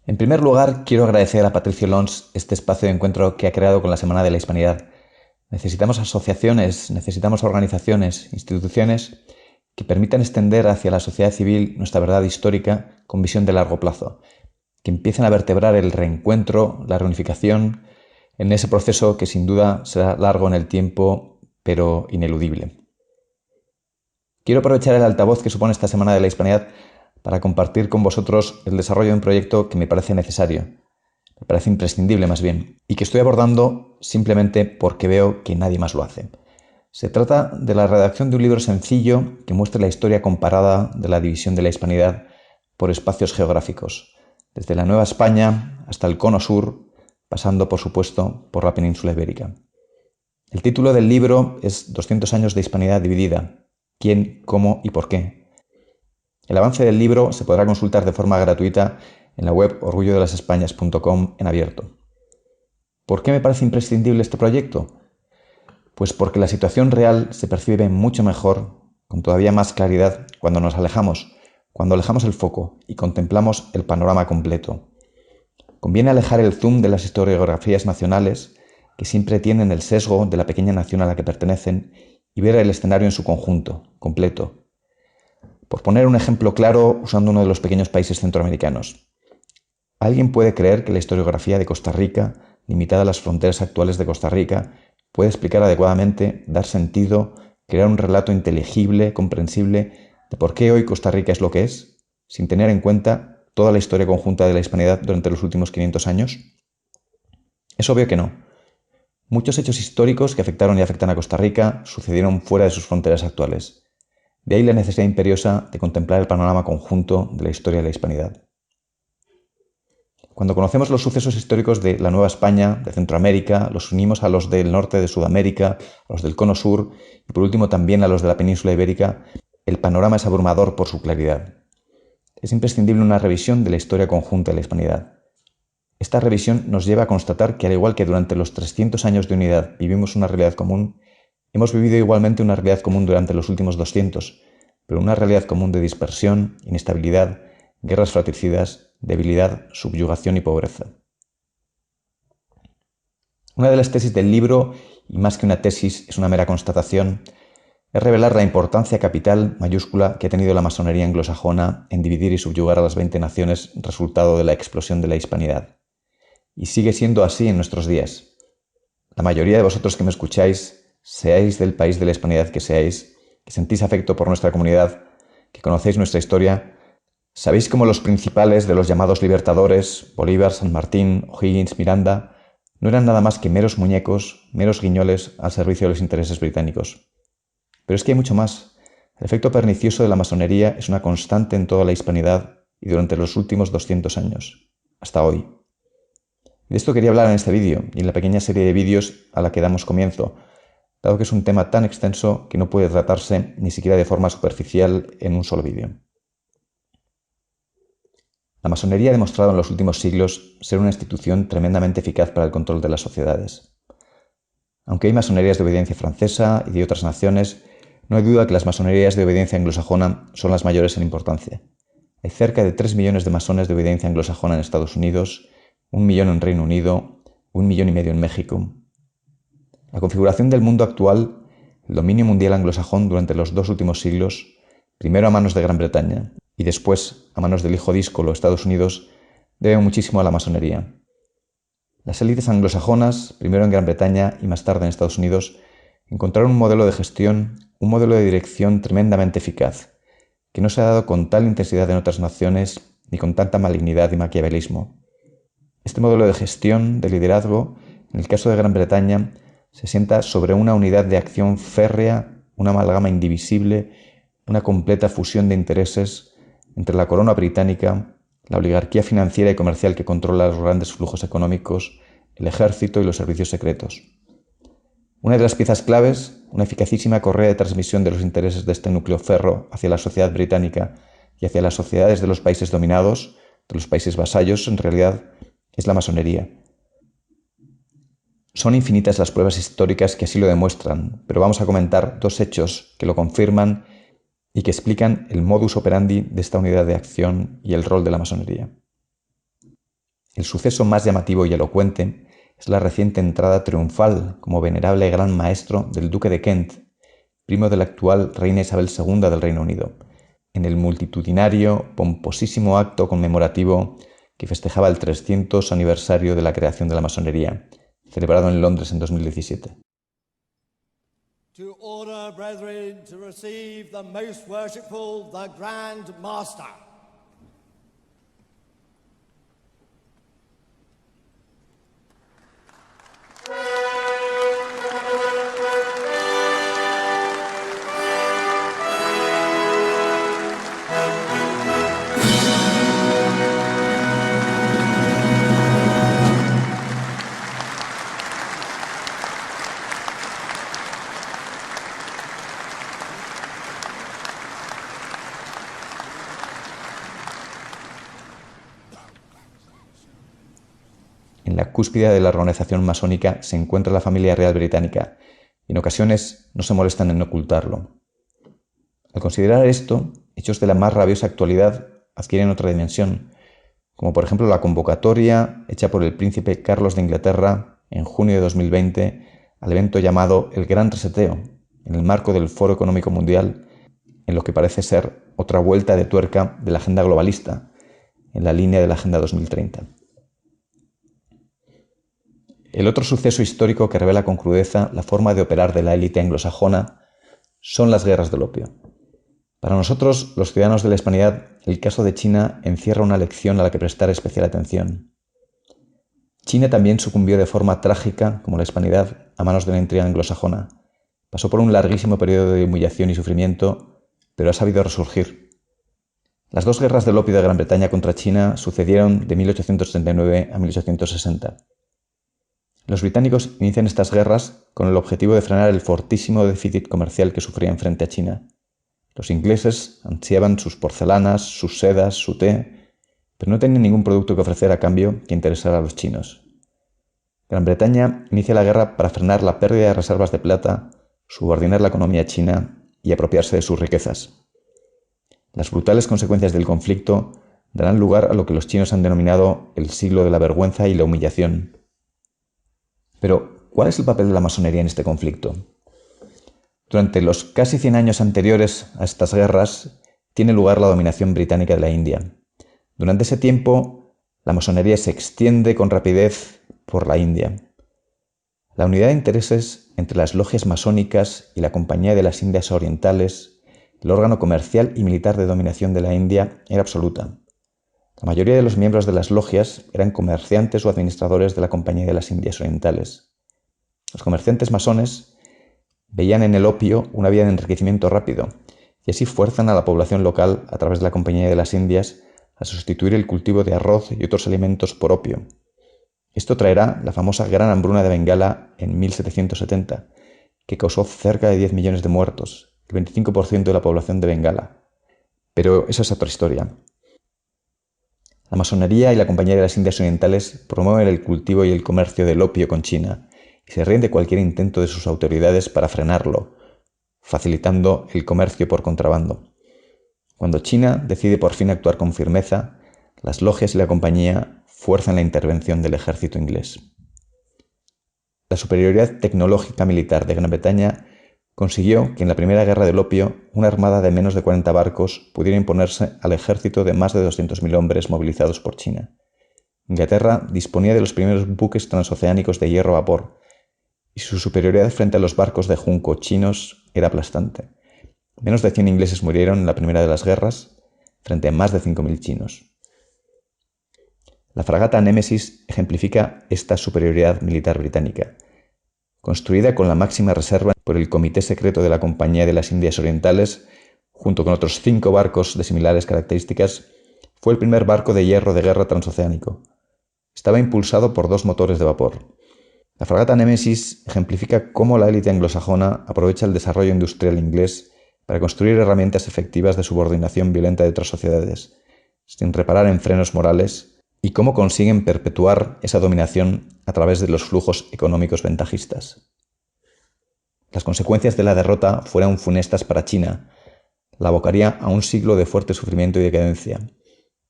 En primer lugar, quiero agradecer a Patricio Lons este espacio de encuentro que ha creado con la Semana de la Hispanidad. Necesitamos asociaciones, necesitamos organizaciones, instituciones que permitan extender hacia la sociedad civil nuestra verdad histórica con visión de largo plazo, que empiecen a vertebrar el reencuentro, la reunificación, en ese proceso que sin duda será largo en el tiempo, pero ineludible. Quiero aprovechar el altavoz que supone esta Semana de la Hispanidad para compartir con vosotros el desarrollo de un proyecto que me parece necesario, me parece imprescindible más bien, y que estoy abordando simplemente porque veo que nadie más lo hace. Se trata de la redacción de un libro sencillo que muestre la historia comparada de la división de la Hispanidad por espacios geográficos, desde la Nueva España hasta el Cono Sur, pasando por supuesto por la península ibérica. El título del libro es 200 años de Hispanidad dividida. ¿Quién, cómo y por qué? El avance del libro se podrá consultar de forma gratuita en la web orgullodelasespañas.com en abierto. ¿Por qué me parece imprescindible este proyecto? Pues porque la situación real se percibe mucho mejor, con todavía más claridad, cuando nos alejamos, cuando alejamos el foco y contemplamos el panorama completo. Conviene alejar el zoom de las historiografías nacionales, que siempre tienen el sesgo de la pequeña nación a la que pertenecen, y ver el escenario en su conjunto, completo. Por poner un ejemplo claro usando uno de los pequeños países centroamericanos. ¿Alguien puede creer que la historiografía de Costa Rica, limitada a las fronteras actuales de Costa Rica, puede explicar adecuadamente, dar sentido, crear un relato inteligible, comprensible de por qué hoy Costa Rica es lo que es, sin tener en cuenta toda la historia conjunta de la hispanidad durante los últimos 500 años? Es obvio que no. Muchos hechos históricos que afectaron y afectan a Costa Rica sucedieron fuera de sus fronteras actuales. De ahí la necesidad imperiosa de contemplar el panorama conjunto de la historia de la hispanidad. Cuando conocemos los sucesos históricos de la Nueva España, de Centroamérica, los unimos a los del norte de Sudamérica, a los del Cono Sur y por último también a los de la península ibérica, el panorama es abrumador por su claridad. Es imprescindible una revisión de la historia conjunta de la hispanidad. Esta revisión nos lleva a constatar que al igual que durante los 300 años de unidad vivimos una realidad común, hemos vivido igualmente una realidad común durante los últimos 200, pero una realidad común de dispersión, inestabilidad, guerras fratricidas, debilidad, subyugación y pobreza. Una de las tesis del libro, y más que una tesis es una mera constatación, es revelar la importancia capital mayúscula que ha tenido la masonería anglosajona en dividir y subyugar a las 20 naciones resultado de la explosión de la hispanidad. Y sigue siendo así en nuestros días. La mayoría de vosotros que me escucháis, seáis del país de la hispanidad que seáis, que sentís afecto por nuestra comunidad, que conocéis nuestra historia, sabéis cómo los principales de los llamados libertadores, Bolívar, San Martín, O'Higgins, Miranda, no eran nada más que meros muñecos, meros guiñoles al servicio de los intereses británicos. Pero es que hay mucho más. El efecto pernicioso de la masonería es una constante en toda la hispanidad y durante los últimos 200 años, hasta hoy. De esto quería hablar en este vídeo y en la pequeña serie de vídeos a la que damos comienzo, dado que es un tema tan extenso que no puede tratarse ni siquiera de forma superficial en un solo vídeo. La masonería ha demostrado en los últimos siglos ser una institución tremendamente eficaz para el control de las sociedades. Aunque hay masonerías de obediencia francesa y de otras naciones, no hay duda que las masonerías de obediencia anglosajona son las mayores en importancia. Hay cerca de 3 millones de masones de obediencia anglosajona en Estados Unidos, 1 millón en Reino Unido, 1,5 millones en México. La configuración del mundo actual, el dominio mundial anglosajón durante los 2 últimos siglos, primero a manos de Gran Bretaña y después a manos del hijo díscolo Estados Unidos, debe muchísimo a la masonería. Las élites anglosajonas, primero en Gran Bretaña y más tarde en Estados Unidos, encontraron un modelo de gestión, un modelo de dirección tremendamente eficaz, que no se ha dado con tal intensidad en otras naciones ni con tanta malignidad y maquiavelismo. Este modelo de gestión, de liderazgo, en el caso de Gran Bretaña, se sienta sobre una unidad de acción férrea, una amalgama indivisible, una completa fusión de intereses entre la corona británica, la oligarquía financiera y comercial que controla los grandes flujos económicos, el ejército y los servicios secretos. Una de las piezas claves, una eficacísima correa de transmisión de los intereses de este núcleo férreo hacia la sociedad británica y hacia las sociedades de los países dominados, de los países vasallos, en realidad, es la masonería. Son infinitas las pruebas históricas que así lo demuestran, pero vamos a comentar dos hechos que lo confirman y que explican el modus operandi de esta unidad de acción y el rol de la masonería. El suceso más llamativo y elocuente es la reciente entrada triunfal como venerable gran maestro del duque de Kent, primo de la actual reina Isabel II del Reino Unido, en el multitudinario, pomposísimo acto conmemorativo que festejaba el 300 aniversario de la creación de la masonería, celebrado en Londres en 2017. To order, brethren, to receive the most worshipful, the Grand Master. En la cúspide de la organización masónica se encuentra la familia real británica, y en ocasiones no se molestan en ocultarlo. Al considerar esto, hechos de la más rabiosa actualidad adquieren otra dimensión, como por ejemplo la convocatoria hecha por el príncipe Carlos de Inglaterra en junio de 2020 al evento llamado el Gran Reseteo, en el marco del Foro Económico Mundial, en lo que parece ser otra vuelta de tuerca de la agenda globalista, en la línea de la Agenda 2030. El otro suceso histórico que revela con crudeza la forma de operar de la élite anglosajona son las guerras del opio. Para nosotros, los ciudadanos de la Hispanidad, el caso de China encierra una lección a la que prestar especial atención. China también sucumbió de forma trágica, como la Hispanidad, a manos de la intriga anglosajona. Pasó por un larguísimo periodo de humillación y sufrimiento, pero ha sabido resurgir. Las dos guerras del opio de Gran Bretaña contra China sucedieron de 1839 a 1860. Los británicos inician estas guerras con el objetivo de frenar el fortísimo déficit comercial que sufrían frente a China. Los ingleses ansiaban sus porcelanas, sus sedas, su té, pero no tenían ningún producto que ofrecer a cambio que interesara a los chinos. Gran Bretaña inicia la guerra para frenar la pérdida de reservas de plata, subordinar la economía china y apropiarse de sus riquezas. Las brutales consecuencias del conflicto darán lugar a lo que los chinos han denominado el siglo de la vergüenza y la humillación. Pero, ¿cuál es el papel de la masonería en este conflicto? Durante los casi 100 años anteriores a estas guerras, tiene lugar la dominación británica de la India. Durante ese tiempo, la masonería se extiende con rapidez por la India. La unidad de intereses entre las logias masónicas y la Compañía de las Indias Orientales, el órgano comercial y militar de dominación de la India, era absoluta. La mayoría de los miembros de las logias eran comerciantes o administradores de la Compañía de las Indias Orientales. Los comerciantes masones veían en el opio una vía de enriquecimiento rápido y así fuerzan a la población local a través de la Compañía de las Indias a sustituir el cultivo de arroz y otros alimentos por opio. Esto traerá la famosa Gran Hambruna de Bengala en 1770, que causó cerca de 10 millones de muertos, el 25% de la población de Bengala. Pero esa es otra historia. La masonería y la Compañía de las Indias Orientales promueven el cultivo y el comercio del opio con China y se ríen de cualquier intento de sus autoridades para frenarlo, facilitando el comercio por contrabando. Cuando China decide por fin actuar con firmeza, las logias y la compañía fuerzan la intervención del ejército inglés. La superioridad tecnológica militar de Gran Bretaña consiguió que en la primera guerra del opio una armada de menos de 40 barcos pudiera imponerse al ejército de más de 200.000 hombres movilizados por China. Inglaterra disponía de los primeros buques transoceánicos de hierro a vapor, y su superioridad frente a los barcos de junco chinos era aplastante. Menos de 100 ingleses murieron en la primera de las guerras, frente a más de 5.000 chinos. La fragata Némesis ejemplifica esta superioridad militar británica. Construida con la máxima reserva por el Comité Secreto de la Compañía de las Indias Orientales, junto con otros 5 barcos de similares características, fue el primer barco de hierro de guerra transoceánico. Estaba impulsado por 2 motores de vapor. La fragata Némesis ejemplifica cómo la élite anglosajona aprovecha el desarrollo industrial inglés para construir herramientas efectivas de subordinación violenta de otras sociedades, sin reparar en frenos morales y cómo consiguen perpetuar esa dominación a través de los flujos económicos ventajistas. Las consecuencias de la derrota fueron funestas para China, la abocaría a un siglo de fuerte sufrimiento y decadencia.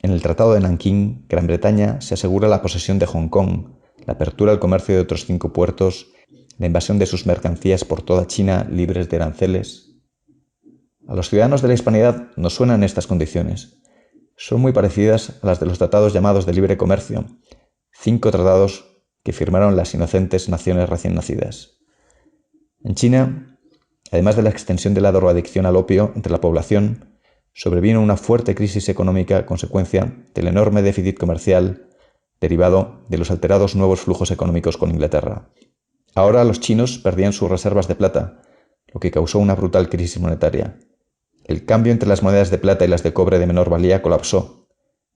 En el Tratado de Nankín, Gran Bretaña se asegura la posesión de Hong Kong, la apertura al comercio de otros 5 puertos, la invasión de sus mercancías por toda China libres de aranceles. A los ciudadanos de la Hispanidad nos suenan estas condiciones. Son muy parecidas a las de los tratados llamados de libre comercio, 5 tratados que firmaron las inocentes naciones recién nacidas. En China, además de la extensión de la drogadicción al opio entre la población, sobrevino una fuerte crisis económica a consecuencia del enorme déficit comercial derivado de los alterados nuevos flujos económicos con Inglaterra. Ahora los chinos perdían sus reservas de plata, lo que causó una brutal crisis monetaria. El cambio entre las monedas de plata y las de cobre de menor valía colapsó.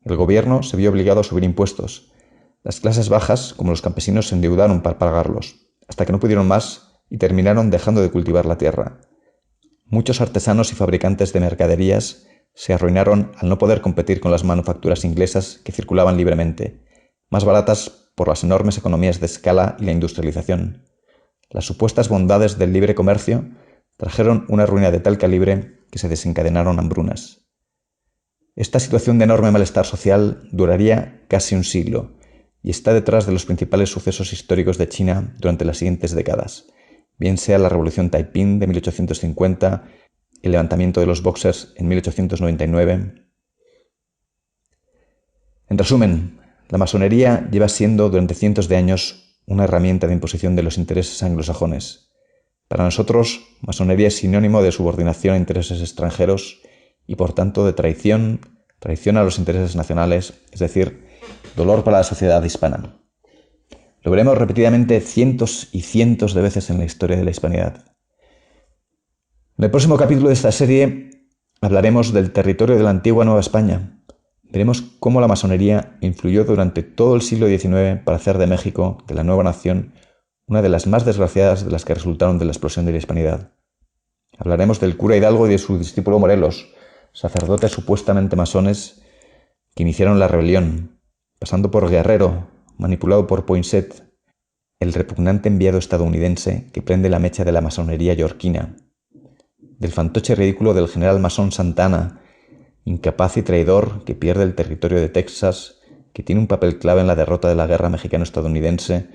El gobierno se vio obligado a subir impuestos. Las clases bajas, como los campesinos, se endeudaron para pagarlos, hasta que no pudieron más y terminaron dejando de cultivar la tierra. Muchos artesanos y fabricantes de mercaderías se arruinaron al no poder competir con las manufacturas inglesas que circulaban libremente, más baratas por las enormes economías de escala y la industrialización. Las supuestas bondades del libre comercio trajeron una ruina de tal calibre que se desencadenaron hambrunas. Esta situación de enorme malestar social duraría casi un siglo y está detrás de los principales sucesos históricos de China durante las siguientes décadas, bien sea la Revolución Taiping de 1850, el levantamiento de los Boxers en 1899. En resumen, la masonería lleva siendo durante cientos de años una herramienta de imposición de los intereses anglosajones. Para nosotros, masonería es sinónimo de subordinación a intereses extranjeros y, por tanto, de traición a los intereses nacionales, es decir, dolor para la sociedad hispana. Lo veremos repetidamente cientos y cientos de veces en la historia de la hispanidad. En el próximo capítulo de esta serie hablaremos del territorio de la antigua Nueva España. Veremos cómo la masonería influyó durante todo el siglo XIX para hacer de México, de la nueva nación, una de las más desgraciadas de las que resultaron de la explosión de la hispanidad. Hablaremos del cura Hidalgo y de su discípulo Morelos, sacerdotes supuestamente masones que iniciaron la rebelión, pasando por Guerrero, manipulado por Poinsett, el repugnante enviado estadounidense que prende la mecha de la masonería yorquina, del fantoche ridículo del general masón Santana, incapaz y traidor que pierde el territorio de Texas, que tiene un papel clave en la derrota de la guerra mexicano-estadounidense,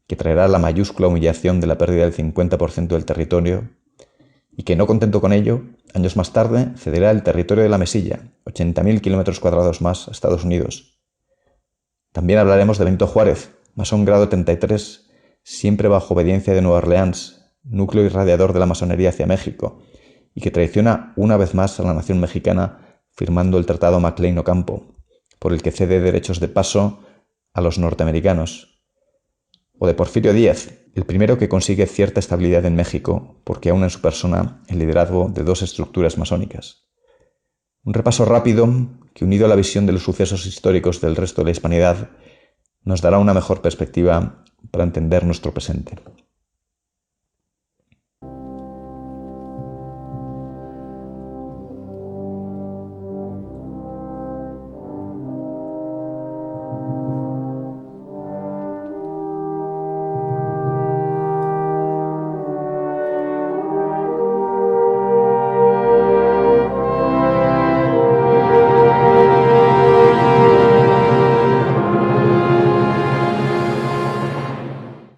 que traerá la mayúscula humillación de la pérdida del 50% del territorio, y que, no contento con ello, años más tarde cederá el territorio de la Mesilla, 80.000 kilómetros cuadrados más, a Estados Unidos. También hablaremos de Benito Juárez, masón grado 33, siempre bajo obediencia de Nueva Orleans, núcleo irradiador de la masonería hacia México, y que traiciona una vez más a la nación mexicana firmando el Tratado McLean-Ocampo, por el que cede derechos de paso a los norteamericanos. O de Porfirio Díaz, el primero que consigue cierta estabilidad en México porque aúna en su persona el liderazgo de 2 estructuras masónicas. Un repaso rápido que, unido a la visión de los sucesos históricos del resto de la hispanidad, nos dará una mejor perspectiva para entender nuestro presente.